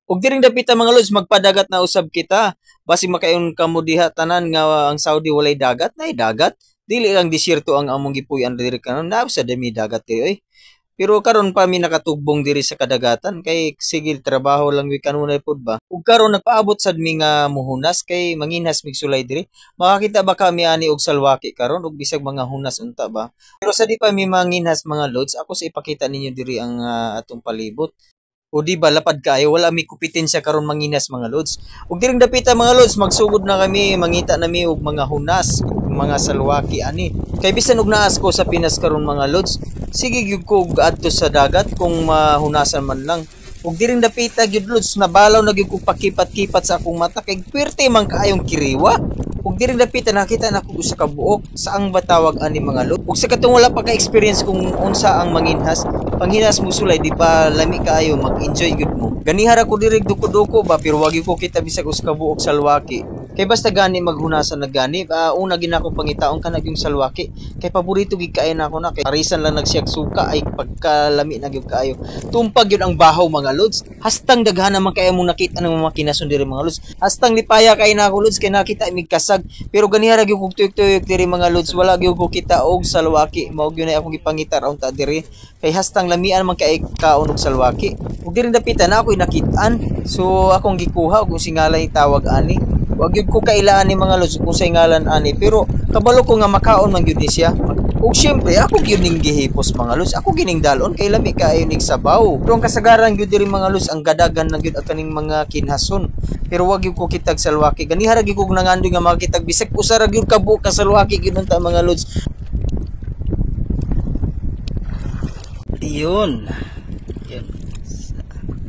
Ug diring dapita mga lods magpadagat na usab kita. Basi makayon kamo diha tanan nga ang Saudi walay dagat, nay dagat. Dili lang disyerto ang among gipuy-an diri karon, na sa dami dagat diri oy. Pero karon pa mi nakatubong diri sa kadagatan kay sige trabaho lang mi kanunay pod ba. Ug karon nagpaabot sad mi nga muhunas kay manginhas mig sulay diri. Makakita ba kami ani og salwaki karon ug bisag mga hunas unta ba. Pero sa di pa mi manginhas mga lods, ako sa ipakita ninyo diri ang atong palibot. O di ba lapad kayo wala mi kompetensya karon manginas mga lods. Ug diring dapita mga lods magsugod na kami mangita nami og mga hunas, mga salwaki ani. Kay bisan og naas ko sa Pinas karon mga lods, sige gyud ko adto sa dagat kung mahunasan man lang. Ug diring dapita gyud lods nabalaw na gyud ko pakipat-kipat sa akong mata kay pwerte man kaayong kiriwa. Ug diring dapita nakita na ko sa kabuok saang batawag ani mga lods. Ug sa katong wala pa ka experience kung unsa ang manginhas, panghinas mo sulay di pa lami kaayo mag-enjoy gud mo. Ganihara ko diri duko-duko ba pero wagi ko kita bisag us kabuok salwaki. Kay basta gani maghunasan na gani, una gina ko pangitaon kanag yung salwaki. Kay paborito gid kaayo nako na kay parisan lang nagsiyag suka ay pagkalami na gyud kaayo. Tumpag yun ang bahaw mga lods. Hastang daghan man kay mo nakita ng mga kinason diri mga lods. Hastang lipaya kay nako lods kay nakita mig kasag. Pero ganihara gyud kog tuyok-tuyok diri mga lods, wala gyud ko kita og salwaki. Mao gyud na akong gipangitar unta diri. Kay hastang lamian man kay kaon og salwaki. Ug diri dapita na ako'y nakitaan. So akong gikuha og singalay tawag ani. Wag yun ko kailaan ni mga lods kung sa ngalan ani, pero kabalo ko nga makaon man gyud ni siya. Ug syempre ako gyud ning gihipos mga lods, ako gining dalon kay lami kaayo ning sabaw. Pero ang kasagaran gyud diri mga lods ang gadagan na gyud kaning mga kinhason. Pero wag gyud ko kitag salwaki. Ganihara gyud ko nangandoy nga makitag bisag usa ra gyud kabuok ka salwaki gyud unta mga lods. Iyon.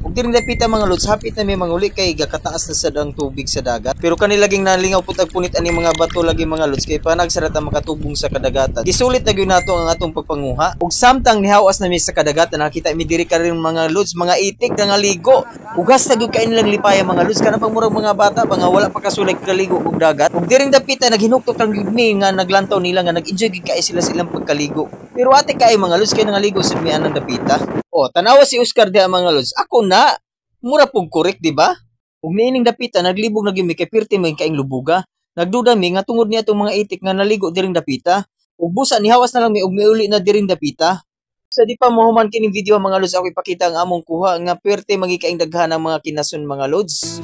Ug diri dapita mga lods, hapit na may manguli kay gakataas na sad ang tubig sa dagat. Pero kanilaging nalingaw pud ag punit ani mga bato lagi mga lods kay panag sarata makatubong sa kadagatan. Gisulit na gyud nato ang atong pagpanguha. Ug samtang nihawas na mi sa kadagatan nakita mi diri karon mga lods, mga itik nga ligo. Ugas na gyud kay nilang lipaya mga lods kana pang murag mga bata nga wala pa kasulig kaligo og dagat. Ug diring dapita naghinuktok lang gyud mi nga naglantaw nila nga nag-enjoy gyud kay sila silang pagkaligo. Pero ate kay mga lods kay nangaligo sad mi anang dapita. O, tanawa si Oscar diha mga lods. Ako na, mura pong correct, di ba? Ug niining dapita, naglibog na gyud mi kay pirti man kaing lubuga. Nagduda mi nga tungod niya itong mga itik nga naligo diring dapita. Ug busa nihawas na lang mi ug miuli na diring dapita. Sa di pa mahuman kining video mga lods, ako ipakita ang among kuha nga pirti magi kaing daghan ang mga kinason mga lods.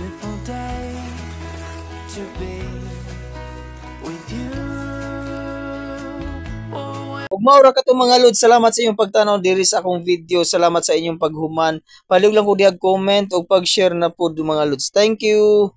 Ug maura ka to mga lods, salamat sa inyong pagtanaw diri sa akong video. Salamat sa inyong paghuman. Palig lang ko diag comment ug pag-share na pod mga lods. Thank you.